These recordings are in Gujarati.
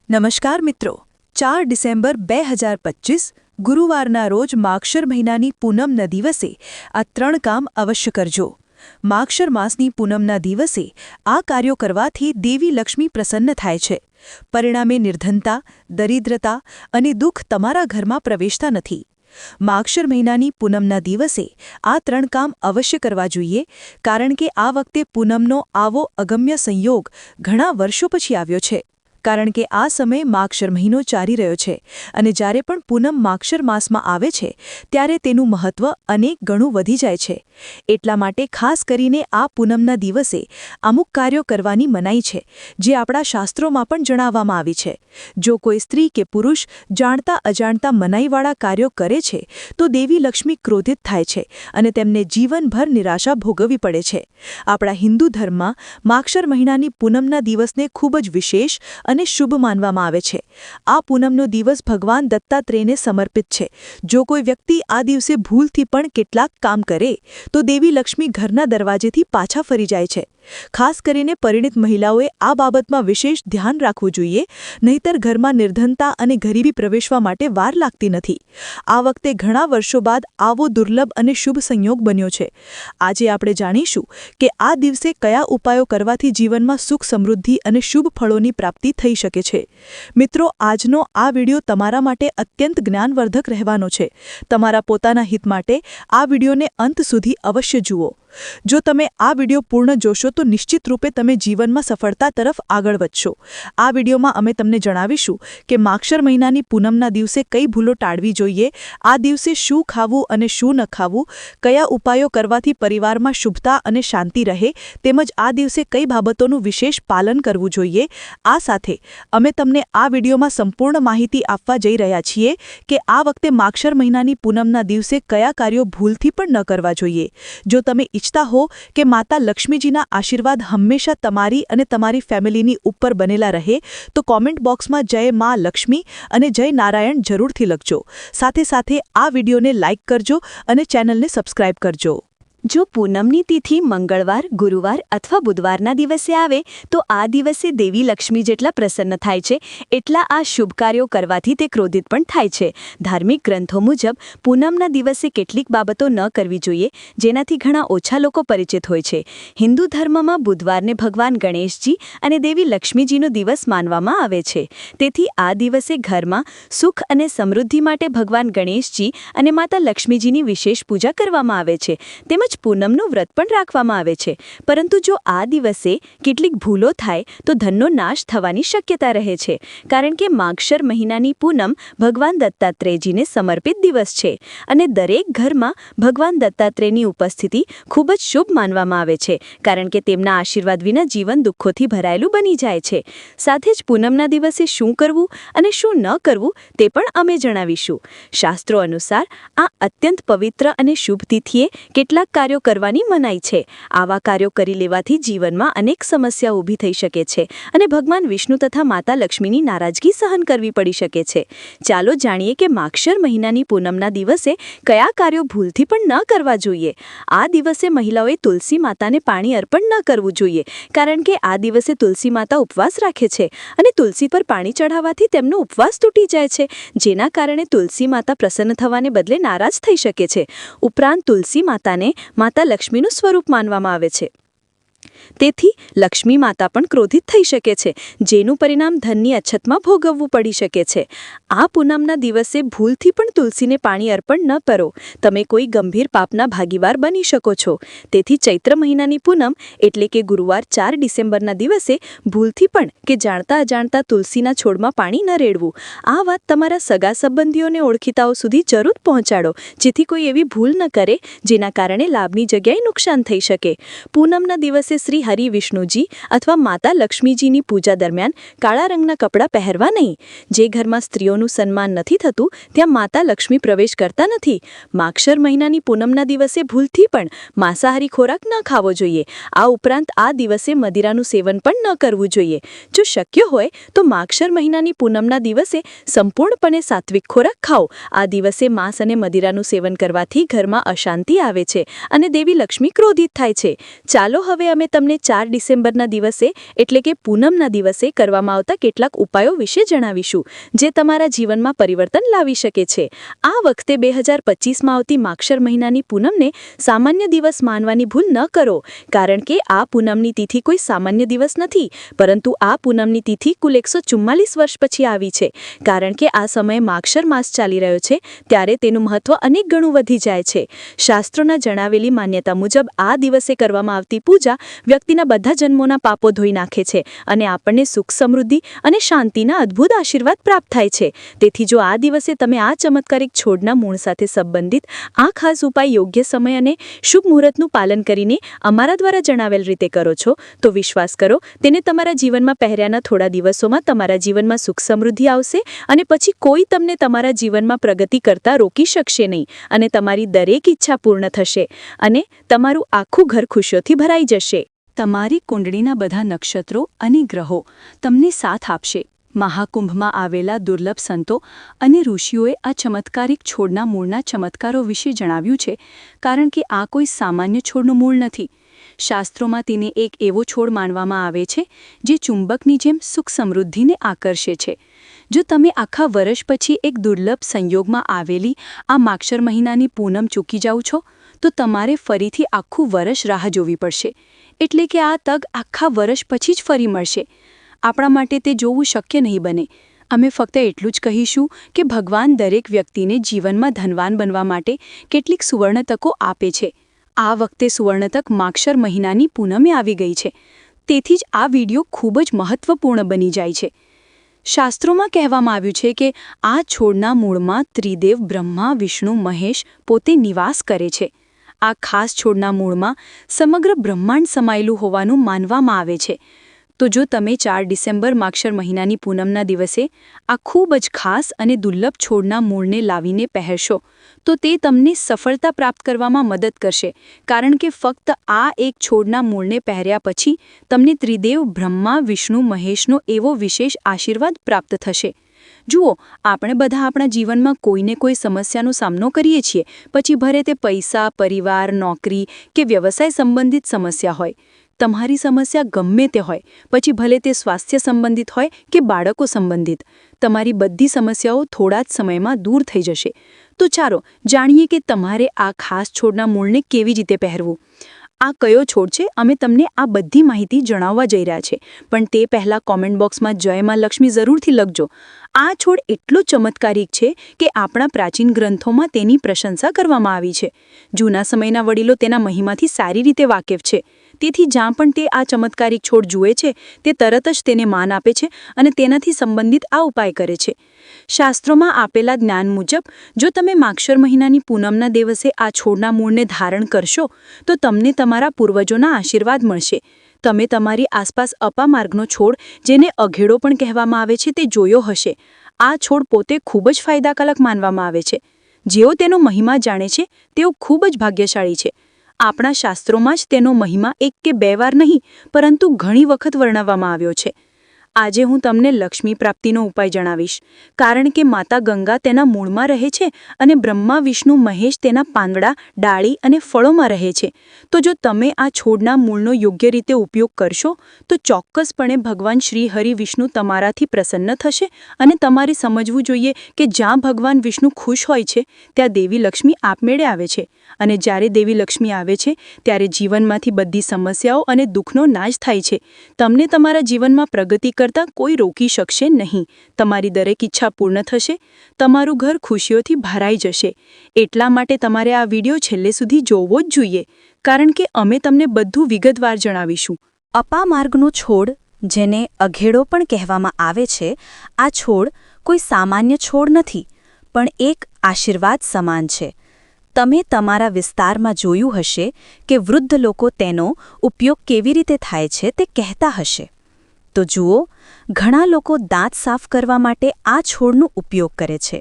નમસ્કાર મિત્રો, 4 ડિસેમ્બર 2025 ગુરુવારના રોજ માગશર મહિનાની પૂનમના દિવસે આ 3 કામ અવશ્ય કરજો. માગશર માસની પૂનમના દિવસે આ કાર્યો કરવાથી દેવી લક્ષ્મી પ્રસન્ન થાય છે. પરિણામે નિર્ધનતા, દરિદ્રતા અને દુઃખ તમારા ઘરમાં પ્રવેશતા નથી. માગશર મહિનાની પૂનમના દિવસે આ 3 કામ અવશ્ય કરવા જોઈએ, કારણ કે આ વખતે પૂનમનો આવો અગમ્ય સંયોગ ઘણા વર્ષો પછી આવ્યો છે. કારણ કે આ સમય માગશર મહિનો ચાલી રહ્યો છે અને જ્યારે પણ પૂનમ માગશર માસમાં આવે છે ત્યારે તેનું મહત્વ અનેક ગણું વધી જાય છે. એટલા માટે ખાસ કરીને આ પૂનમના દિવસે અમુક કાર્યો કરવાની મનાઈ છે, જે આપણા શાસ્ત્રોમાં પણ જણાવવામાં આવી છે. જો કોઈ સ્ત્રી કે પુરુષ જાણતા અજાણતા મનાઈવાળા કાર્યો કરે છે તો દેવી લક્ષ્મી ક્રોધિત થાય છે અને તેમને જીવનભર નિરાશા ભોગવવી પડે છે. આપણા હિન્દુ ધર્મમાં માગશર મહિનાની પૂનમના દિવસને ખૂબ જ વિશેષ અને શુભ માનવામાં આવે છે. આ પૂનમનો દિવસ ભગવાન દત્તાત્રેયને સમર્પિત છે. જો કોઈ વ્યક્તિ આ દિવસે ભૂલથી પણ કેટલાક કામ કરે તો દેવી લક્ષ્મી ઘરના દરવાજેથી પાછા ફરી જાય છે. ખાસ કરીને પરિણીત મહિલાઓએ આ બાબતમાં વિશેષ ધ્યાન રાખવું જોઈએ, નહીંતર ઘરમાં નિર્ધનતા અને ગરીબી પ્રવેશવા માટે વાર લાગતી નથી. આ વખતે ઘણા વર્ષો બાદ આવો દુર્લભ અને શુભ સંયોગ બન્યો છે. આજે આપણે જાણીશું કે આ દિવસે કયા ઉપાયો કરવાથી જીવનમાં સુખ, સમૃદ્ધિ અને શુભ ફળોની પ્રાપ્તિ થઈ શકે છે. મિત્રો, આજનો આ વિડિયો તમારા માટે અત્યંત જ્ઞાનવર્ધક રહેવાનો છે. તમારા પોતાના હિત માટે આ વિડિયોને અંત સુધી અવશ્ય જુઓ. જો તમે આ વિડિયો પૂર્ણ જોશો તો નિશ્ચિત રૂપે તમે જીવનમાં સફળતા તરફ આગળ વધશો. આ વિડિયોમાં અમે તમને જણાવીશું કે માગશર મહિનાની પૂનમના દિવસે કઈ ભૂલો ટાળવી જોઈએ, આ દિવસે શું ખાવું અને શું ન ખાવું, કયા ઉપાયો કરવાથી પરિવારમાં શુભતા અને શાંતિ રહે, તેમજ આ દિવસે કઈ બાબતોનું વિશેષ પાલન કરવું જોઈએ. આ સાથે અમે તમને આ વિડિયોમાં સંપૂર્ણ માહિતી આપવા જઈ રહ્યા છીએ કે આ વખતે માગશર મહિનાની પૂનમના દિવસે કયા કાર્યો ભૂલથી પણ ન કરવા જોઈએ. જો તમે ઈચ્છતા હો કે માતા લક્ષ્મીજીના આશીર્વાદ હંમેશા તમારી અને તમારી ફેમિલીની ઉપર બનેલા રહે તો કોમેન્ટ બોક્સમાં જય માં લક્ષ્મી અને જય નારાયણ જરૂરથી લખજો. સાથે સાથે આ વિડિયોને લાઇક કરજો અને ચેનલને સબસ્ક્રાઇબ કરજો. જો પૂનમની તિથિ મંગળવાર, ગુરુવાર અથવા બુધવારના દિવસે આવે તો આ દિવસે દેવી લક્ષ્મી જેટલા પ્રસન્ન થાય છે એટલા આ શુભ કાર્યો કરવાથી તે ક્રોધિત પણ થાય છે. ધાર્મિક ગ્રંથો મુજબ પૂનમના દિવસે કેટલીક બાબતો ન કરવી જોઈએ, જેનાથી ઘણા ઓછા લોકો પરિચિત હોય છે. હિન્દુ ધર્મમાં બુધવારને ભગવાન ગણેશજી અને દેવી લક્ષ્મીજીનો દિવસ માનવામાં આવે છે. તેથી આ દિવસે ઘરમાં સુખ અને સમૃદ્ધિ માટે ભગવાન ગણેશજી અને માતા લક્ષ્મીજીની વિશેષ પૂજા કરવામાં આવે છે. તેમજ પૂનમનું વ્રત પણ રાખવામાં આવે છે. પરંતુ જો આ દિવસે કેટલીક ભૂલો થાય તો ધનનો નાશ થવાની શક્યતા રહે છે, કારણ કે માગશર મહિનાની પૂનમ ભગવાન દત્તાત્રેયજીને સમર્પિત દિવસ છે અને દરેક ઘરમાં ભગવાન દત્તાત્રેયની ઉપસ્થિતિ ખૂબ જ શુભ માનવામાં આવે છે, કારણ કે તેમના આશીર્વાદ વિના જીવન દુઃખોથી ભરાયેલું બની જાય છે. સાથે જ પૂનમના દિવસે શું કરવું અને શું ન કરવું તે પણ અમે જણાવીશું. શાસ્ત્રો અનુસાર આ અત્યંત પવિત્ર અને શુભ તિથિએ કેટલાક કાર્યો કરવાની મનાઈ છે. આવા કાર્યો કરી લેવાથી જીવનમાં અનેક સમસ્યાઓ ઊભી થઈ શકે છે અને ભગવાન વિષ્ણુ તથા માતા લક્ષ્મીની નારાજગી સહન કરવી પડી શકે છે. ચાલો જાણીએ કે માગશર મહિનાની પૂનમના દિવસે કયા કાર્યો ભૂલથી પણ ન કરવા જોઈએ. આ દિવસે મહિલાઓએ તુલસી માતાને પાણી અર્પણ ન કરવું જોઈએ, કારણ કે આ દિવસે તુલસી માતા ઉપવાસ રાખે છે અને તુલસી પર પાણી ચઢાવવાથી તેમનો ઉપવાસ તૂટી જાય છે, જેના કારણે તુલસી માતા પ્રસન્ન થવાને બદલે નારાજ થઈ શકે છે. ઉપરાંત તુલસી માતાને માતા લક્ષ્મીનું સ્વરૂપ માનવામાં આવે છે. તેથી લક્ષ્મી માતા પણ ક્રોધિત થઈ શકે છે, જેનું પરિણામ ધનની અછતમાં ભોગવવું પડી શકે છે. આ પૂનમના દિવસે ભૂલથી પણ તુલસીને પાણી અર્પણ ન કરો. તમે કોઈ ગંભીર પાપના ભાગીદાર બની શકો છો. તેથી ચૈત્ર મહિનાની પૂનમ એટલે કે ગુરુવાર 4 ડિસેમ્બરના દિવસે ભૂલથી પણ કે જાણતા અજાણતા તુલસીના છોડમાં પાણી ન રેડવું. આ વાત તમારા સગા સંબંધીઓને ઓળખીતાઓ સુધી જરૂર પહોંચાડો, જેથી કોઈ એવી ભૂલ ન કરે જેના કારણે લાભની જગ્યાએ નુકસાન થઈ શકે. પૂનમના દિવસે શ્રી હરિ વિષ્ણુજી અથવા માતા લક્ષ્મીજીની પૂજા દરમિયાન કાળા રંગના કપડાં પહેરવા નહીં. જે ઘરમાં સ્ત્રીઓનું સન્માન નથી થતું ત્યાં માતા લક્ષ્મી પ્રવેશ કરતા નથી. માગશર મહિનાની પૂનમના દિવસે ભૂલથી પણ માંસાહારી ખોરાક ન ખાવો જોઈએ. આ ઉપરાંત આ દિવસે મદિરાનું સેવન પણ ન કરવું જોઈએ. જો શક્ય હોય તો માગશર મહિનાની પૂનમના દિવસે સંપૂર્ણપણે સાત્વિક ખોરાક ખાઓ. આ દિવસે માંસ અને મદિરાનું સેવન કરવાથી ઘરમાં અશાંતિ આવે છે અને દેવી લક્ષ્મી ક્રોધિત થાય છે. ચાલો હવે અમે તમને 4 ડિસેમ્બરના દિવસે એટલે કે પૂનમના દિવસે કરવામાં આવતા કેટલાક ઉપાયો વિશે જણાવીશું જે તમારા જીવનમાં પરિવર્તન લાવી શકે છે. આ વખતે 2025માં આવતી માગશર મહિનાની પૂનમને સામાન્ય દિવસ માનવાની ભૂલ ન કરો, કારણ કે આ પૂનમની તિથિ કોઈ સામાન્ય દિવસ નથી, પરંતુ આ પૂનમની તિથિ કુલ 144 વર્ષ પછી આવી છે. કારણ કે આ સમયે માગશર માસ ચાલી રહ્યો છે, ત્યારે તેનું મહત્વ અનેક ગણું વધી જાય છે. શાસ્ત્રોના જણાવેલી માન્યતા મુજબ આ દિવસે કરવામાં આવતી પૂજા વ્યક્તિના બધા જન્મોના પાપો ધોઈ નાખે છે અને આપણને સુખ, સમૃદ્ધિ અને શાંતિના અદ્ભુત આશીર્વાદ પ્રાપ્ત થાય છે. તેથી જો આ દિવસે તમે આ ચમત્કારિક છોડના મૂળ સાથે સંબંધિત આ ખાસ ઉપાય યોગ્ય સમય અને શુભ મુહૂર્તનું પાલન કરીને અમારા દ્વારા જણાવેલ રીતે કરો છો, તો વિશ્વાસ કરો, તેને તમારા જીવનમાં પહેર્યાના થોડા દિવસોમાં તમારા જીવનમાં સુખ, સમૃદ્ધિ આવશે અને પછી કોઈ તમને તમારા જીવનમાં પ્રગતિ કરતા રોકી શકશે નહીં અને તમારી દરેક ઈચ્છા પૂર્ણ થશે અને તમારું આખું ઘર ખુશીઓથી ભરાઈ જશે. તમારી કુંડળીના બધા નક્ષત્રો અને ગ્રહો તમને સાથ આપશે. મહાકુંભમાં આવેલા દુર્લભ સંતો અને ઋષિઓએ આ ચમત્કારિક છોડના મૂળના ચમત્કારો વિશે જણાવ્યું છે, કારણ કે આ કોઈ સામાન્ય છોડનું મૂળ નથી. શાસ્ત્રોમાં તેને એક એવો છોડ માનવામાં આવે છે જે ચુંબકની જેમ સુખ, સમૃદ્ધિને આકર્ષે છે. જો તમે આખા વર્ષ પછી એક દુર્લભ સંયોગમાં આવેલી આ માગશર મહિનાની પૂનમ ચૂકી જાઓ છો, તો તમારે ફરીથી આખું વર્ષ રાહ જોવી પડશે. એટલે કે આ તક આખા વર્ષ પછી જ ફરી મળશે. આપણા માટે તે જોવું શક્ય નહીં બને. અમે ફક્ત એટલું જ કહીશું કે ભગવાન દરેક વ્યક્તિને જીવનમાં ધનવાન બનવા માટે કેટલીક સુવર્ણ તકો આપે છે. આ વખતે સુવર્ણતક માગશર મહિનાની પૂનમે આવી ગઈ છે. તેથી જ આ વિડીયો ખૂબ જ મહત્વપૂર્ણ બની જાય છે. શાસ્ત્રોમાં કહેવામાં આવ્યું છે કે આ છોડના મૂળમાં ત્રિદેવ બ્રહ્મા, વિષ્ણુ, મહેશ પોતે નિવાસ કરે છે. આ ખાસ છોડના મૂળમાં સમગ્ર બ્રહ્માંડ સમાયેલું હોવાનું માનવામાં આવે છે. તો જો તમે 4 ડિસેમ્બર માગશર મહિનાની પૂનમના દિવસે આ ખૂબ જ ખાસ અને દુર્લભ છોડના મૂળને લાવીને પહેરશો, તો તે તમને સફળતા પ્રાપ્ત કરવામાં મદદ કરશે, કારણ કે ફક્ત આ એક છોડના મૂળને પહેર્યા પછી તમને ત્રિદેવ બ્રહ્મા, વિષ્ણુ, મહેશનો એવો વિશેષ આશીર્વાદ પ્રાપ્ત થશે. જુઓ, આપણે બધા આપણા જીવનમાં કોઈને કોઈ સમસ્યાનો સામનો કરીએ છીએ, પછી ભલે તે પૈસા, પરિવાર, નોકરી કે વ્યવસાય સંબંધિત સમસ્યા હોય. તમારી સમસ્યા ગમે તે હોય, પછી ભલે તે સ્વાસ્થ્ય સંબંધિત હોય કે બાળકો સંબંધિત, તમારી બધી સમસ્યાઓ થોડા જ સમયમાં દૂર થઈ જશે. તો ચાલો જાણીએ કે તમારે આ ખાસ છોડના મૂળને કેવી રીતે પહેરવું. આ કયો છોડ છે, અમે તમને આ બધી માહિતી જણાવવા જઈ રહ્યા છે, પણ તે પહેલાં કોમેન્ટ બોક્સમાં જય માં લક્ષ્મી જરૂરથી લખજો. આ છોડ એટલો ચમત્કારિક છે કે આપણા પ્રાચીન ગ્રંથોમાં તેની પ્રશંસા કરવામાં આવી છે. જૂના સમયના વડીલો તેના મહિમાથી સારી રીતે વાકેફ છે. તેથી જ્યાં પણ તે આ ચમત્કારિક છોડ જુએ છે, તે તરત જ તેને માન આપે છે અને તેનાથી સંબંધિત આ ઉપાય કરે છે. શાસ્ત્રોમાં આપેલા જ્ઞાન મુજબ જો તમે માગશર મહિનાની પૂનમના દિવસે આ છોડના મૂળને ધારણ કરશો, તો તમને તમારા પૂર્વજોના આશીર્વાદ મળશે. તમે તમારી આસપાસ અપામાર્ગનો છોડ, જેને અઘેડો પણ કહેવામાં આવે છે, તે જોયો હશે. આ છોડ પોતે ખૂબ જ ફાયદાકારક માનવામાં આવે છે. જેઓ તેનો મહિમા જાણે છે, તેઓ ખૂબ જ ભાગ્યશાળી છે. આપણા શાસ્ત્રોમાં જ તેનો મહિમા 1 કે 2 વાર નહીં, પરંતુ ઘણી વખત વર્ણવવામાં આવ્યો છે. આજે હું તમને લક્ષ્મી પ્રાપ્તિનો ઉપાય જણાવીશ, કારણ કે માતા ગંગા તેના મૂળમાં રહે છે અને બ્રહ્મા, વિષ્ણુ, મહેશ તેના પાંદડા, ડાળી અને ફળોમાં રહે છે. તો જો તમે આ છોડના મૂળનો યોગ્ય રીતે ઉપયોગ કરશો, તો ચોક્કસપણે ભગવાન શ્રી હરિ વિષ્ણુ તમારાથી પ્રસન્ન થશે અને તમારે સમજવું જોઈએ કે જ્યાં ભગવાન વિષ્ણુ ખુશ હોય છે, ત્યાં દેવી લક્ષ્મી આપમેળે આવે છે. અને જ્યારે દેવી લક્ષ્મી આવે છે, ત્યારે જીવનમાંથી બધી સમસ્યાઓ અને દુઃખનો નાશ થાય છે. તમને તમારા જીવનમાં પ્રગતિ કરતા કોઈ રોકી શકશે નહીં. તમારી દરેક ઈચ્છા પૂર્ણ થશે. તમારું ઘર ખુશીઓથી ભરાઈ જશે. એટલા માટે તમારે આ વિડીયો છેલ્લે સુધી જોવો જ જોઈએ, કારણ કે અમે તમને બધું વિગતવાર જણાવીશું. અપામાર્ગનો છોડ, જેને અઘેડો પણ કહેવામાં આવે છે, આ છોડ કોઈ સામાન્ય છોડ નથી, પણ એક આશીર્વાદ સમાન છે. તમે તમારા વિસ્તારમાં જોયું હશે કે વૃદ્ધ લોકો તેનો ઉપયોગ કેવી રીતે થાય છે તે કહેતા હશે. તો જુઓ, ઘણા લોકો દાંત સાફ કરવા માટે આ છોડનો ઉપયોગ કરે છે.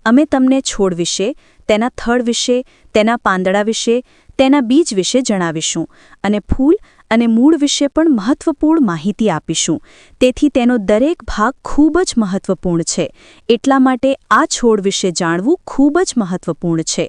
અમે તમને છોડ વિશે, તેના થડ વિશે, તેના પાંદડા વિશે, તેના બીજ વિશે જણાવીશું અને ફૂલ અને મૂળ વિશે પણ મહત્વપૂર્ણ માહિતી આપીશું. તેથી તેનો દરેક ભાગ ખૂબ જ મહત્વપૂર્ણ છે. એટલા માટે આ છોડ વિશે જાણવું ખૂબ જ મહત્વપૂર્ણ છે.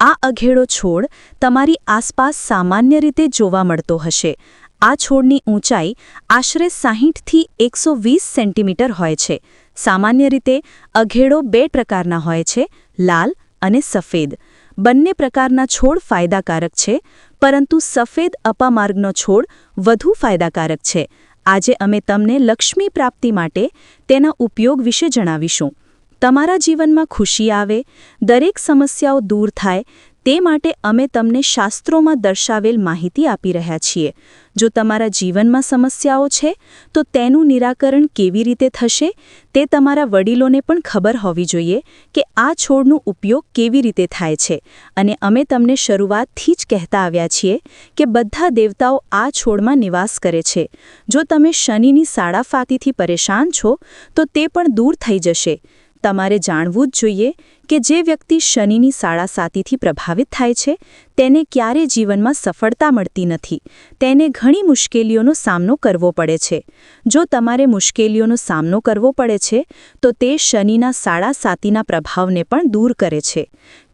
આ અઘેડો છોડ તમારી આસપાસ સામાન્ય રીતે જોવા મળતો હશે. આ છોડની ઊંચાઈ આશરે 60થી 120 સેન્ટીમીટર હોય છે. સામાન્ય રીતે અઘેડો 2 પ્રકારના હોય છે, લાલ અને સફેદ. બંને પ્રકારના છોડ ફાયદાકારક છે, પરંતુ સફેદ અપામાર્ગનો છોડ વધુ ફાયદાકારક છે. આજે અમે તમને લક્ષ્મી પ્રાપ્તિ માટે તેના ઉપયોગ વિશે જણાવીશું. તમારા જીવનમાં ખુશી આવે, દરેક સમસ્યાઓ દૂર થાય તે માટે અમે તમને શાસ્ત્રોમાં દર્શાવેલ માહિતી આપી રહ્યા છીએ. જો તમારા જીવનમાં સમસ્યાઓ છે તો તેનું નિરાકરણ કેવી રીતે થશે તે તમારા વડીલોને પણ ખબર હોવી જોઈએ કે આ છોડનો ઉપયોગ કેવી રીતે થાય છે. અને અમે તમને શરૂઆતથી જ કહેતા આવ્યા છીએ કે બધા દેવતાઓ આ છોડમાં નિવાસ કરે છે. જો તમે શનિની સાડાફાતીથી પરેશાન છો તો તે પણ દૂર થઈ જશે. તમારે જાણવું જ જોઈએ કે જે વ્યક્તિ શનિની સાડાસાતીથી પ્રભાવિત થાય છે તેને ક્યારે જીવનમાં સફળતા મળતી નથી. તેને ઘણી મુશ્કેલીઓનો સામનો કરવો પડે છે. જો તમારે મુશ્કેલીઓનો સામનો કરવો પડે છે તો તે શનિના સાડાસાતીના પ્રભાવને પણ દૂર કરે છે.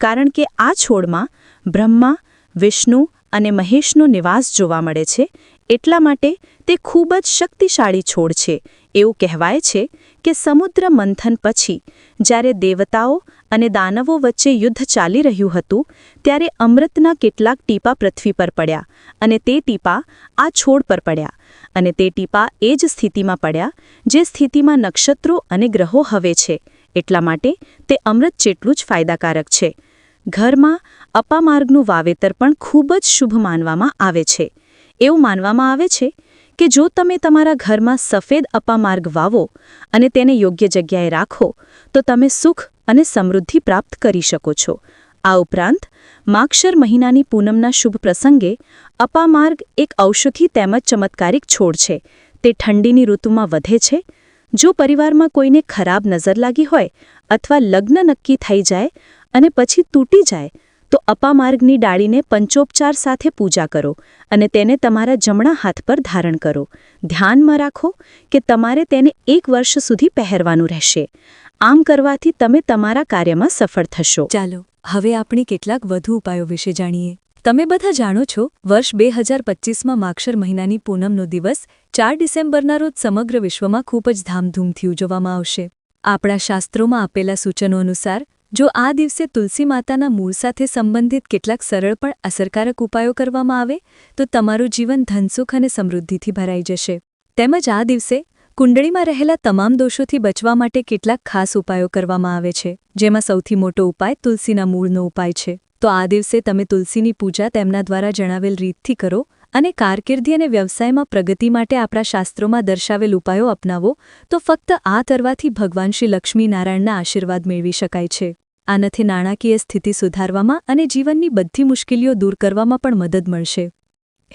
કારણ કે આ છોડમાં બ્રહ્મા, વિષ્ણુ અને મહેશનો નિવાસ જોવા મળે છે. એટલા માટે તે ખૂબ જ શક્તિશાળી છોડ છે. એવું કહેવાય છે કે સમુદ્ર મંથન પછી જ્યારે દેવતાઓ અને દાનવો વચ્ચે યુદ્ધ ચાલી રહ્યું હતું ત્યારે અમૃતના કેટલાક ટીપા પૃથ્વી પર પડ્યા અને તે ટીપા આ છોડ પર પડ્યા અને તે ટીપા એ જ સ્થિતિમાં પડ્યા જે સ્થિતિમાં નક્ષત્રો અને ગ્રહો હવે છે. એટલા માટે તે અમૃત જેટલું જ ફાયદાકારક છે. ઘરમાં અપામાર્ગનું વાવેતર પણ ખૂબ જ શુભ માનવામાં આવે છે. એવું માનવામાં આવે છે કે જો તમે તમારા ઘરમાં સફેદ અપામાર્ગ વાવો અને તેને યોગ્ય જગ્યાએ રાખો તો તમે સુખ અને સમૃદ્ધિ પ્રાપ્ત કરી શકો છો. આ ઉપરાંત માગશર મહિનાની પૂનમના શુભ પ્રસંગે અપામાર્ગ એક ઔષધિ તેમજ ચમત્કારિક છોડ છે. તે ઠંડીની ઋતુમાં વધે છે. જો પરિવારમાં કોઈને ખરાબ નજર લાગી હોય અથવા લગ્ન નક્કી થઈ જાય અને પછી તૂટી જાય તો અપામાર્ગની ડાળીને પંચોપચાર સાથે પૂજા કરો અને તેને તમારા જમણા હાથ પર ધારણ કરો. ધ્યાનમાં રાખો કે તમારે તેને 1 વર્ષ સુધી પહેરવાનું રહેશે. આમ કરવાથી તમે તમારા કાર્યમાં સફળ થશો. ચાલો હવે આપણે કેટલાક વધુ ઉપાયો વિશે જાણીએ. તમે બધા જાણો છો, વર્ષ 2025માં માગશર મહિનાની પૂનમનો દિવસ 4 ડિસેમ્બરના રોજ સમગ્ર વિશ્વમાં ખૂબ જ ધામધૂમથી ઉજવવામાં આવશે. આપણા શાસ્ત્રોમાં આપેલા સૂચનો અનુસાર જો આ દિવસે તુલસી માતાના મૂળ સાથે સંબંધિત કેટલાક સરળ પણ અસરકારક ઉપાયો કરવામાં આવે તો તમારું જીવન ધનસુખ અને સમૃદ્ધિથી ભરાઈ જશે. તેમજ આ દિવસે કુંડળીમાં રહેલા તમામ દોષોથી બચવા માટે કેટલાક ખાસ ઉપાયો કરવામાં આવે છે, જેમાં સૌથી મોટો ઉપાય તુલસીના મૂળનો ઉપાય છે. તો આ દિવસે તમે તુલસીની પૂજા તેમના દ્વારા જણાવેલ રીતથી કરો અને કારકિર્દી અને વ્યવસાયમાં પ્રગતિ માટે આપણા શાસ્ત્રોમાં દર્શાવેલ ઉપાયો અપનાવો તો ફક્ત આ કરવાથી ભગવાન શ્રી લક્ષ્મી નારાયણના આશીર્વાદ મેળવી શકાય છે. આનાથી નાણાકીય સ્થિતિ સુધારવામાં અને જીવનની બધી મુશ્કેલીઓ દૂર કરવામાં પણ મદદ મળશે.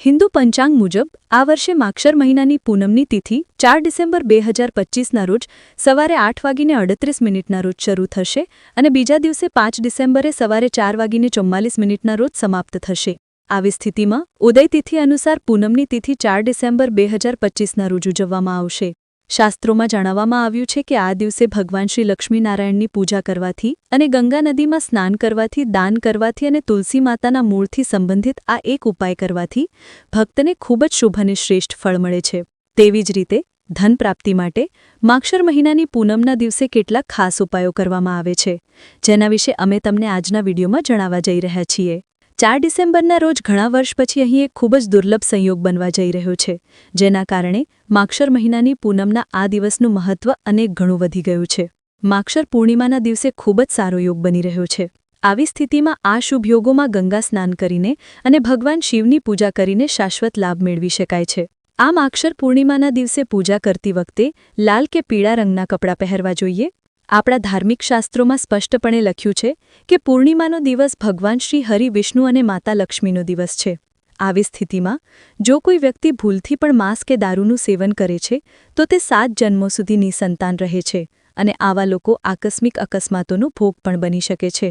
હિન્દુ પંચાંગ મુજબ આ વર્ષે માગશર મહિનાની પૂનમની તિથિ 4 ડિસેમ્બર 2025ના રોજ સવારે 8:38 રોજ શરૂ થશે અને બીજા દિવસે 5 ડિસેમ્બરે સવારે 4:44 રોજ સમાપ્ત થશે. આવી સ્થિતિમાં ઉદય તિથિ અનુસાર પૂનમની તિથિ 4 ડિસેમ્બર 2025ના રોજ ઉજવવામાં આવશે. શાસ્ત્રોમાં જણાવવામાં આવ્યું છે કે આ દિવસે ભગવાન શ્રી લક્ષ્મીનારાયણની પૂજા કરવાથી અને ગંગા નદીમાં સ્નાન કરવાથી, દાન કરવાથી અને તુલસી માતાના મૂળથી સંબંધિત આ એક ઉપાય કરવાથી ભક્તને ખૂબ જ શુભ અને શ્રેષ્ઠ ફળ મળે છે. તેવી જ રીતે ધન પ્રાપ્તિ માટે માગશર મહિનાની પૂનમના દિવસે કેટલાક ખાસ ઉપાયો કરવામાં આવે છે, જેના વિશે અમે તમને આજના વિડીયોમાં જણાવવા જઈ રહ્યા છીએ. 4 ડિસેમ્બરના રોજ ઘણા વર્ષ પછી અહીં એક ખૂબ જ દુર્લભ સંયોગ બનવા જઈ રહ્યો છે, જેના કારણે માગશર મહિનાની પૂનમના આ દિવસનું મહત્વ અનેક ગણું વધી ગયું છે. માગશર પૂર્ણિમાના દિવસે ખૂબ જ સારો યોગ બની રહ્યો છે. આવી સ્થિતિમાં આ શુભ યોગોમાં ગંગા સ્નાન કરીને અને ભગવાન શિવની પૂજા કરીને શાશ્વત લાભ મેળવી શકાય છે. આ માગશર પૂર્ણિમાના દિવસે પૂજા કરતી વખતે લાલ કે પીળા રંગના કપડાં પહેરવા જોઈએ. આપણા ધાર્મિક શાસ્ત્રોમાં સ્પષ્ટપણે લખ્યું છે કે પૂર્ણિમાનો દિવસ ભગવાન શ્રી હરિ, વિષ્ણુ અને માતા લક્ષ્મીનો દિવસ છે. આવી સ્થિતિમાં જો કોઈ વ્યક્તિ ભૂલથી પણ માંસ કે દારૂનું સેવન કરે છે તો તે 7 જન્મો સુધી નિસંતાન રહે છે અને આવા લોકો આકસ્મિક અકસ્માતોનો ભોગ પણ બની શકે છે.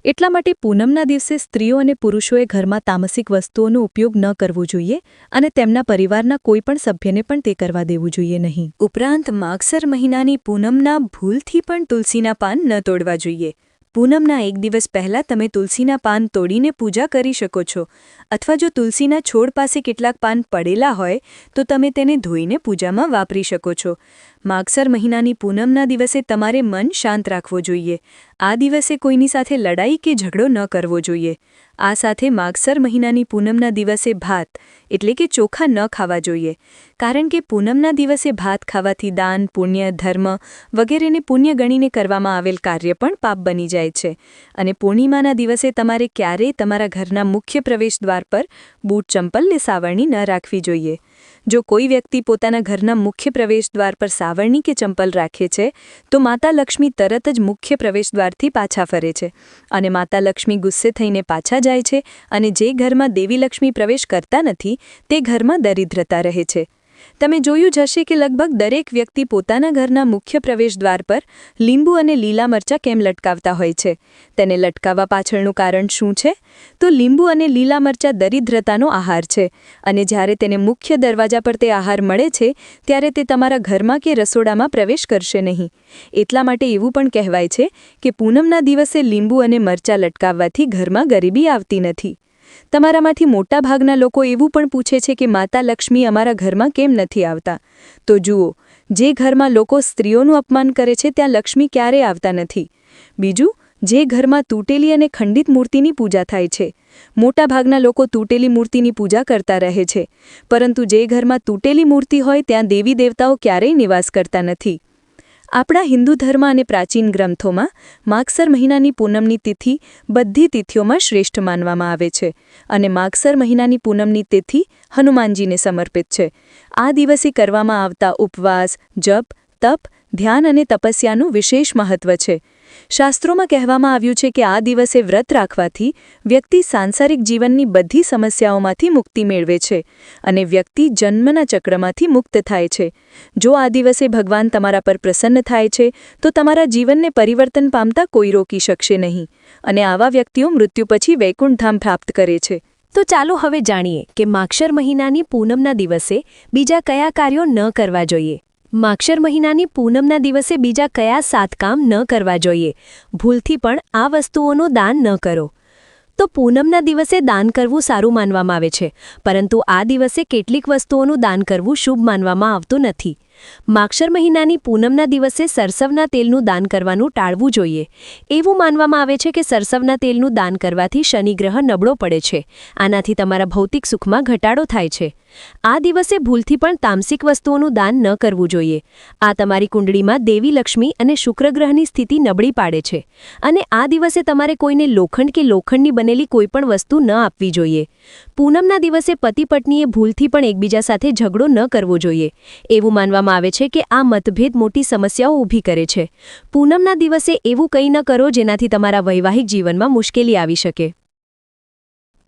એટલા માટે પૂનમના દિવસે સ્ત્રીઓ અને પુરુષોએ ઘરમાં તામસિક વસ્તુઓનો ઉપયોગ ન કરવો જોઈએ અને તેમના પરિવારના કોઈપણ સભ્યને પણ તે કરવા દેવું જોઈએ નહીં. ઉપરાંત માગશર મહિનાની પૂનમના ભૂલથી પણ તુલસીના પાન ન તોડવા જોઈએ. પૂનમના એક દિવસ પહેલાં તમે તુલસીના પાન તોડીને પૂજા કરી શકો છો, અથવા જો તુલસીના છોડ પાસે કેટલાક પાન પડેલા હોય તો તમે તેને ધોઈને પૂજામાં વાપરી શકો છો. માગસર મહિનાની પૂનમના દિવસે તમારે મન શાંત રાખવું જોઈએ. આ દિવસે કોઈની સાથે લડાઈ કે ઝઘડો ન કરવો જોઈએ. આ સાથે માગસર મહિનાની પૂનમના દિવસે ભાત એટલે કે ચોખા ન ખાવા જોઈએ, કારણ કે પૂનમના દિવસે ભાત ખાવાથી દાન, પુણ્ય, ધર્મ વગેરેને પુણ્ય ગણીને કરવામાં આવેલ કાર્ય પણ પાપ બની જાય છે. અને પૂર્ણિમાના દિવસે તમારે ક્યારેય તમારા ઘરના મુખ્ય પ્રવેશદ્વાર પર બૂટ, ચંપલ ને સાવરણી ન રાખવી જોઈએ. જો કોઈ વ્યક્તિ પોતાના ઘરના મુખ્ય પ્રવેશદ્વાર પર સાવરણી કે ચંપલ રાખે છે તો માતા લક્ષ્મી તરત જ મુખ્ય પ્રવેશદ્વારથી પાછા ફરે છે અને માતા લક્ષ્મી ગુસ્સે થઈને પાછા જાય છે, અને જે ઘરમાં દેવી લક્ષ્મી પ્રવેશ કરતા નથી તે ઘરમાં દરિદ્રતા રહે છે. તમે જોયું જ હશે કે લગભગ દરેક વ્યક્તિ પોતાના ઘરના મુખ્ય પ્રવેશદ્વાર પર લીંબુ અને લીલા મરચાં કેમ લટકાવતા હોય છે. તેને લટકાવવા પાછળનું કારણ શું છે? તો લીંબુ અને લીલા મરચાં દરિદ્રતાનો આહાર છે, અને જ્યારે તેને મુખ્ય દરવાજા પર તે આહાર મળે છે ત્યારે તે તમારા ઘરમાં કે રસોડામાં પ્રવેશ કરશે નહીં. એટલા માટે એવું પણ કહેવાય છે કે પૂનમના દિવસે લીંબુ અને મરચાં લટકાવવાથી ઘરમાં ગરીબી આવતી નથી. તમારામાંથી મોટાભાગના લોકો એવું પણ પૂછે છે કે માતા લક્ષ્મી અમારા ઘરમાં કેમ નથી આવતા? તો જુઓ, જે ઘરમાં લોકો સ્ત્રીઓનું અપમાન કરે છે ત્યાં લક્ષ્મી ક્યારેય આવતા નથી. બીજું, જે ઘરમાં તૂટેલી અને ખંડિત મૂર્તિની પૂજા થાય છે. મોટાભાગના લોકો તૂટેલી મૂર્તિની પૂજા કરતા રહે છે, પરંતુ જે ઘરમાં તૂટેલી મૂર્તિ હોય ત્યાં દેવી દેવતાઓ ક્યારેય નિવાસ કરતા નથી. આપણા હિન્દુ ધર્મ અને પ્રાચીન ગ્રંથોમાં માગસર મહિનાની પૂનમની તિથિ બધી તિથિઓમાં શ્રેષ્ઠ માનવામાં આવે છે, અને માગસર મહિનાની પૂનમની તિથિ હનુમાનજીને સમર્પિત છે. આ દિવસે કરવામાં આવતા ઉપવાસ, જપ, તપ, ધ્યાન અને તપસ્યાનું વિશેષ મહત્વ છે. શાસ્ત્રોમાં કહેવામાં આવ્યું છે કે આ દિવસે વ્રત રાખવાથી વ્યક્તિ સાંસારિક જીવનની બધી સમસ્યાઓમાંથી મુક્તિ મેળવે છે અને વ્યક્તિ જન્મના ચક્રમાંથી મુક્ત થાય છે. જો આ દિવસે ભગવાન તમારા પર પ્રસન્ન થાય છે તો તમારા જીવનને પરિવર્તન પામતા કોઈ રોકી શકશે નહીં, અને આવા વ્યક્તિઓ મૃત્યુ પછી વૈકુંઠધામ પ્રાપ્ત કરે છે. તો ચાલો હવે જાણીએ કે માગશર મહિનાની પૂનમના દિવસે બીજા કયા કાર્યો ન કરવા જોઈએ. માગશર મહિનાની પૂનમના દિવસે બીજા કયા 7 કામ ન કરવા જોઈએ? ભૂલથી પણ આ વસ્તુઓનું દાન ન કરો. તો પૂનમના દિવસે દાન કરવું સારું માનવામાં આવે છે, પરંતુ આ દિવસે કેટલીક વસ્તુઓનું દાન કરવું શુભ માનવામાં આવતું નથી. માગશર મહિનાની પૂનમના દિવસે સરસવના તેલનું દાન કરવાનું ટાળવું જોઈએ. એવું માનવામાં આવે છે કે સરસવના તેલનું દાન કરવાથી શનિગ્રહ નબળો પડે છે. આનાથી તમારા ભૌતિક સુખમાં ઘટાડો થાય છે. આ દિવસે ભૂલથી પણ તામસિક વસ્તુઓનું દાન ન કરવું જોઈએ. આ તમારી કુંડળીમાં દેવી લક્ષ્મી અને શુક્રગ્રહની સ્થિતિ નબળી પાડે છે, અને આ દિવસે તમારે કોઈને લોખંડ કે લોખંડની બનેલી કોઈપણ વસ્તુ ન આપવી જોઈએ. પૂનમના દિવસે પતિ પત્નીએ ભૂલથી પણ એકબીજા સાથે ઝઘડો ન કરવો જોઈએ. એવું માનવામાં આવે છે કે આ મતભેદ મોટી સમસ્યાઓ ઊભી કરે છે. પૂનમના દિવસે એવું કંઈ ન કરો જેનાથી તમારા વૈવાહિક જીવનમાં મુશ્કેલી આવી શકે.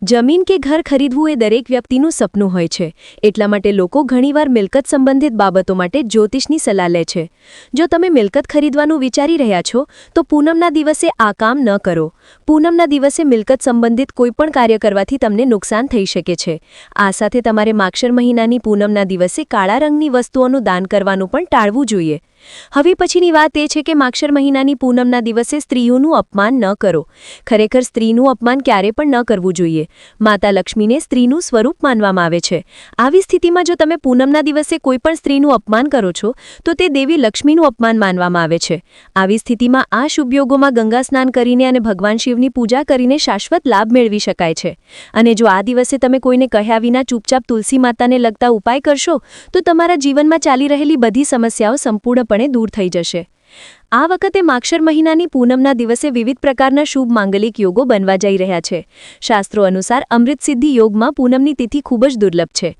જમીન કે ઘર ખરીદવું એ દરેક વ્યક્તિનું સપનું હોય છે. એટલા માટે લોકો ઘણીવાર મિલકત સંબંધિત બાબતો માટે જ્યોતિષની સલાહ લે છે. જો તમે મિલકત ખરીદવાનું વિચારી રહ્યા છો તો પૂનમના દિવસે આ કામ ન કરો. પૂનમના દિવસે મિલકત સંબંધિત કોઈપણ કાર્ય કરવાથી તમને નુકસાન થઈ શકે છે. આ સાથે તમારે માગશર મહિનાની પૂનમના દિવસે કાળા રંગની વસ્તુઓનું દાન કરવાનું પણ ટાળવું જોઈએ. હવે પછીની વાત એ છે કે માગશર મહિનાની પૂનમના દિવસે સ્ત્રીઓનું અપમાન ન કરો. ખરેખર સ્ત્રીનું અપમાન ક્યારે પણ ન કરવું જોઈએ. માતા લક્ષ્મીને સ્ત્રીનું સ્વરૂપ માનવામાં આવે છે. આવી સ્થિતિમાં જો તમે પૂનમના દિવસે કોઈપણ સ્ત્રીનું અપમાન કરો છો તો તે દેવી લક્ષ્મીનું અપમાન માનવામાં આવે છે. આવી સ્થિતિમાં આ શુભ યોગોમાં ગંગા સ્નાન કરીને અને ભગવાન શિવની પૂજા કરીને શાશ્વત લાભ મેળવી શકાય છે. અને જો આ દિવસે તમે કોઈને કહ્યા વિના ચૂપચાપ તુલસી માતાને લગતા ઉપાય કરશો તો તમારા જીવનમાં ચાલી રહેલી બધી સમસ્યાઓ સંપૂર્ણપણે દૂર થઈ જશે. આ વખતે માગશર મહિનાની પૂનમના દિવસે વિવિધ પ્રકારના શુભ માંગલિક યોગો બનવા જઈ રહ્યા છે. શાસ્ત્રો અનુસાર અમૃત સિદ્ધિ યોગમાં પૂનમની તિથિ ખૂબ જ દુર્લભ છે.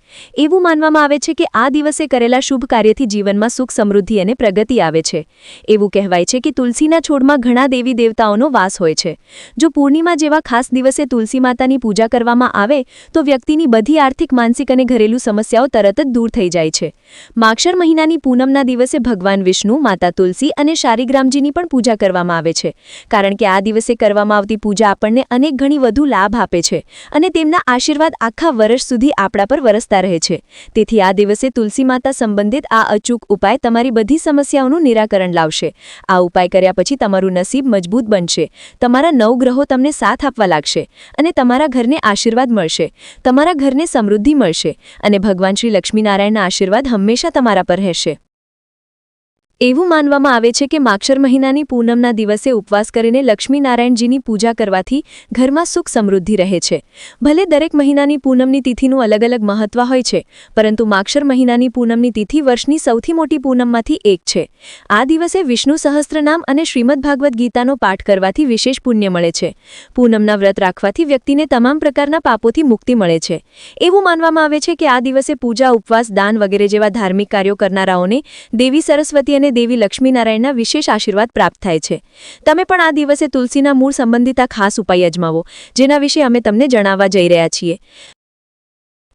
એવું માનવામાં આવે છે કે આ દિવસે કરેલા શુભ કાર્યથી જીવનમાં સુખ, સમૃદ્ધિ અને પ્રગતિ આવે છે. એવું કહેવાય છે કે તુલસીના છોડમાં ઘણા દેવી દેવતાઓનો વાસ હોય છે. જો પૂર્ણિમા જેવા ખાસ દિવસે તુલસી માતાની પૂજા કરવામાં આવે તો વ્યક્તિની બધી આર્થિક, માનસિક અને ઘરેલું સમસ્યાઓ તરત જ દૂર થઈ જાય છે. માગશર મહિનાની પૂનમના દિવસે ભગવાન વિષ્ણુ, માતા તુલસી અને શાલિગ્રામજીની પણ પૂજા કરવામાં આવે છે, કારણ કે આ દિવસે કરવામાં આવતી પૂજા આપણને અનેક ગણી વધુ લાભ આપે છે અને તેમના આશીર્વાદ આખા વર્ષ સુધી આપણા પર વરસતા રહે છે. તેથી આ દિવસે તુલસી માતા સંબંધિત આ અચૂક ઉપાય તમારી બધી સમસ્યાઓનું નિરાકરણ લાવશે. આ ઉપાય કર્યા પછી તમારું નસીબ મજબૂત બનશે, તમારા નવગ્રહો તમને સાથ આપવા લાગશે અને તમારા ઘરને આશીર્વાદ મળશે, તમારા ઘરને સમૃદ્ધિ મળશે અને ભગવાન શ્રી લક્ષ્મીનારાયણના આશીર્વાદ હંમેશા તમારા પર રહેશે. એવું માનવામાં આવે છે કે માગશર મહિનાની પૂનમના દિવસે ઉપવાસ કરીને લક્ષ્મીનારાયણજીની પૂજા કરવાથી ઘરમાં સુખ સમૃદ્ધિ રહે છે. ભલે દરેક મહિનાની પૂનમની તિથિનું અલગ અલગ મહત્વ હોય છે, પરંતુ માગશર મહિનાની પૂનમની તિથિ વર્ષની સૌથી મોટી પૂનમમાંથી એક છે. આ દિવસે વિષ્ણુ સહસ્ત્રનામ અને શ્રીમદ ભાગવત ગીતાનો પાઠ કરવાથી વિશેષ પુણ્ય મળે છે. પૂનમના વ્રત રાખવાથી વ્યક્તિને તમામ પ્રકારના પાપોથી મુક્તિ મળે છે. એવું માનવામાં આવે છે કે આ દિવસે પૂજા, ઉપવાસ, દાન વગેરે જેવા ધાર્મિક કાર્યો કરનારાઓને દેવી સરસ્વતી અને દેવી લક્ષ્મીનારાયણના વિશેષ આશીર્વાદ પ્રાપ્ત થાય છે. તમે પણ આ દિવસે તુલસીના મૂળ સંબંધિત આ ખાસ ઉપાય અજમાવો, જેના વિશે અમે તમને જણાવવા જઈ રહ્યા છીએ.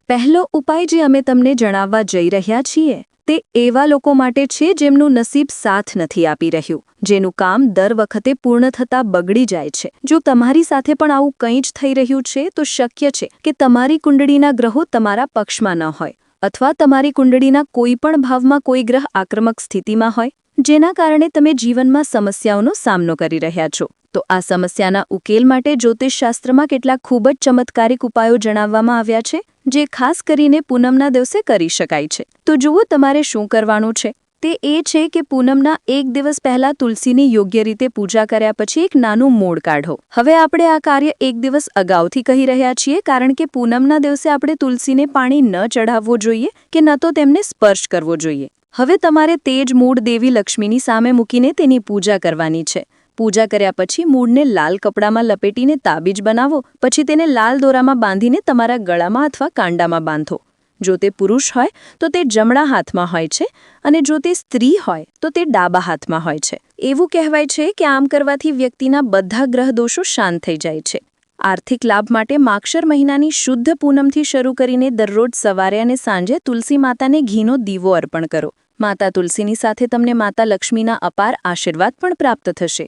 પહેલો ઉપાય જે અમે તમને જણાવવા જઈ રહ્યા છીએ તે એવા લોકો માટે છે જેમનું નસીબ સાથ નથી આપી રહ્યું, જેનું કામ દર વખતે પૂર્ણ થતાં બગડી જાય છે. જો તમારી સાથે પણ આવું કંઈ જ થઈ રહ્યું છે તો શક્ય છે કે તમારી કુંડળીના ગ્રહો તમારા પક્ષમાં ન હોય અથવા તમારી કુંડળીના કોઈ પણ ભાવમાં કોઈ ગ્રહ આક્રમક સ્થિતિમાં હોય, જેના કારણે તમે જીવનમાં સમસ્યાઓનો સામનો કરી રહ્યા છો. તો આ સમસ્યાના ઉકેલ માટે જ્યોતિષશાસ્ત્રમાં કેટલાક ખૂબ જ ચમત્કારિક ઉપાયો જણાવવામાં આવ્યા છે, જે ખાસ કરીને પૂનમના દિવસે કરી શકાય છે. તો જુઓ તમારે શું કરવાનું છે. તે એ છે કે પૂનમના એક દિવસ પહેલા તુલસીની યોગ્ય રીતે પૂજા કર્યા પછી એક નાનું મૂળ કાઢો. હવે આપણે આ કાર્ય એક દિવસ અગાઉથી કહી રહ્યા છીએ, કારણ કે પૂનમના દિવસે આપણે તુલસીને પાણી ન ચઢાવવું જોઈએ કે ન તો તેમને સ્પર્શ કરવો જોઈએ. હવે તમારે તે જ મૂળ દેવી લક્ષ્મીની સામે મૂકીને તેની પૂજા કરવાની છે. પૂજા કર્યા પછી મૂળને લાલ કપડામાં લપેટીને તાબીજ બનાવો. પછી તેને લાલ દોરામાં બાંધીને તમારા ગળામાં અથવા કાંડામાં બાંધો. જો તે પુરુષ હોય તો તે જમણા હાથમાં હોય છે અને જો તે સ્ત્રી હોય તો તે ડાબા હાથમાં હોય છે. એવું કહેવાય છે કે આમ કરવાથી વ્યક્તિના બધા ગ્રહ દોષો શાંત થઈ જાય છે. આર્થિક લાભ માટે માગશર મહિનાની શુદ્ધ પૂનમથી શરૂ કરીને દરરોજ સવારે અને સાંજે તુલસી માતાને ઘીનો દીવો અર્પણ કરો. માતા તુલસીની સાથે તમને માતા લક્ષ્મીના અપાર આશીર્વાદ પણ પ્રાપ્ત થશે.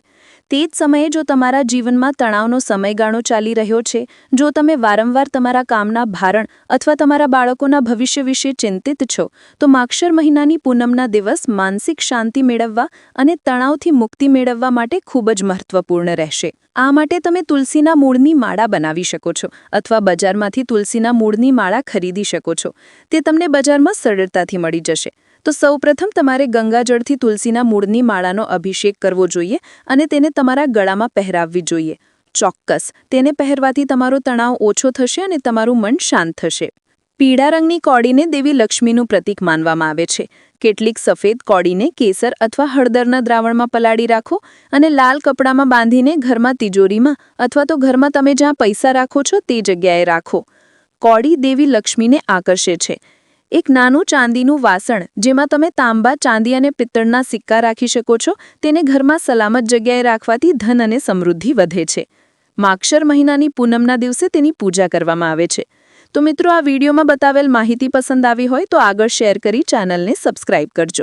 તે જ સમયે જો તમારા જીવનમાં તણાવનો સમયગાળો ચાલી રહ્યો છે, જો તમે વારંવાર તમારા કામના ભારણ અથવા તમારા બાળકોના ભવિષ્ય વિશે ચિંતિત છો, તો માગશર મહિનાની પૂનમના દિવસ માનસિક શાંતિ મેળવવા અને તણાવથી મુક્તિ મેળવવા માટે ખૂબ જ મહત્વપૂર્ણ રહેશે. આ માટે તમે તુલસીના મૂળની માળા બનાવી શકો છો અથવા બજારમાંથી તુલસીના મૂળની માળા ખરીદી શકો છો. તે તમને બજારમાં સરળતાથી મળી જશે. તો સૌપ્રથમ તમારે ગંગાજળથી તુલસીના મૂળની માળાનો અભિષેક કરવો જોઈએ અને તેને તમારા ગળામાં પહેરાવવી જોઈએ. ચોક્કસ, તેને પહેરવાથી તમારો તણાવ ઓછો થશે અને તમારું મન શાંત થશે. પીળા રંગની કોડીને દેવી લક્ષ્મીનું પ્રતીક માનવામાં આવે છે. કેટલીક સફેદ કોડીને કેસર અથવા હળદરના દ્રાવણમાં પલાળી રાખો અને લાલ કપડામાં બાંધીને ઘરમાં તિજોરીમાં અથવા તો ઘરમાં તમે જ્યાં પૈસા રાખો છો તે જગ્યાએ રાખો. કોડી દેવી લક્ષ્મીને આકર્ષે છે. એક નાનું ચાંદીનું વાસણ જેમાં તમે તાંબા, ચાંદી અને પિત્તળના સિક્કા રાખી શકો છો, તેને ઘરમાં સલામત જગ્યાએ રાખવાથી ધન અને સમૃદ્ધિ વધે છે. માગશર મહિનાની પૂનમના દિવસે તેની પૂજા કરવામાં આવે છે. તો મિત્રો, આ વિડીયોમાં બતાવેલ માહિતી પસંદ આવી હોય તો આગળ શેર કરી ચેનલને સબસ્ક્રાઇબ કરજો.